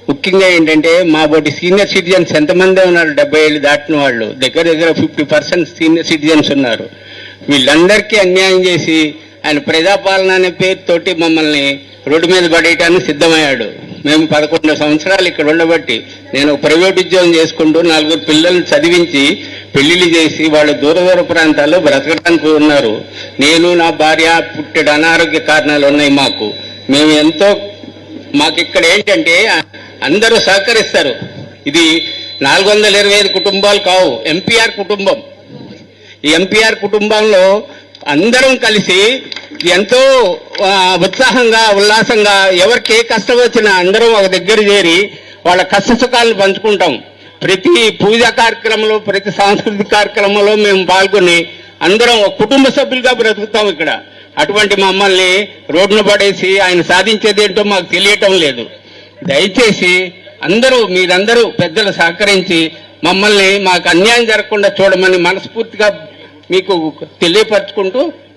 ముఖ్యంగా ఏంటంటే మా బోటి సీనియర్ సిటిజన్స్ ఎంతమంది ఉన్నారు, 70 ఏళ్ళు దాటిన వాళ్ళు దగ్గర దగ్గర 50% సీనియర్ సిటిజన్స్ ఉన్నారు. వీళ్ళందరికీ అన్యాయం చేసి ఆయన ప్రజాపాలన అనే పేరుతోటి మమ్మల్ని రోడ్డు మీద పడేయటానికి సిద్ధమయ్యాడు. మేము 11 సంవత్సరాలు ఇక్కడ ఉండబట్టి నేను ప్రైవేట్ ఉద్యోగం చేసుకుంటూ 4 పిల్లల్ని చదివించి పెళ్లిళ్ళు చేసి వాళ్ళు దూర దూర ప్రాంతాల్లో బ్రతకడానికి ఉన్నారు. నేను నా భార్య పుట్టిన అనారోగ్య కారణాలు ఉన్నాయి మాకు. మేము మాకు ఇక్కడ ఏంటంటే అందరూ సహకరిస్తారు. ఇది 425 కుటుంబాలు కావు, ఎంపీఆర్ కుటుంబం. ఈ ఎంపీఆర్ కుటుంబంలో అందరం కలిసి ఎంతో ఉత్సాహంగా ఉల్లాసంగా ఎవరికి ఏ కష్టం వచ్చినా అందరం ఒక దగ్గర చేరి వాళ్ళ కష్ట సుఖాలను పంచుకుంటాం. ప్రతి పూజా కార్యక్రమంలో ప్రతి సాంస్కృతిక కార్యక్రమంలో మేము పాల్గొని అందరం ఒక కుటుంబ సభ్యులుగా బ్రతుకుతాం ఇక్కడ. అటువంటి మమ్మల్ని రోడ్డున పడేసి ఆయన సాధించేది ఏంటో మాకు తెలియటం లేదు. దయచేసి మీరందరూ పెద్దలు సహకరించి మమ్మల్ని మాకు అన్యాయం జరగకుండా చూడమని మనస్ఫూర్తిగా మీకు తెలియపరచుకుంటూ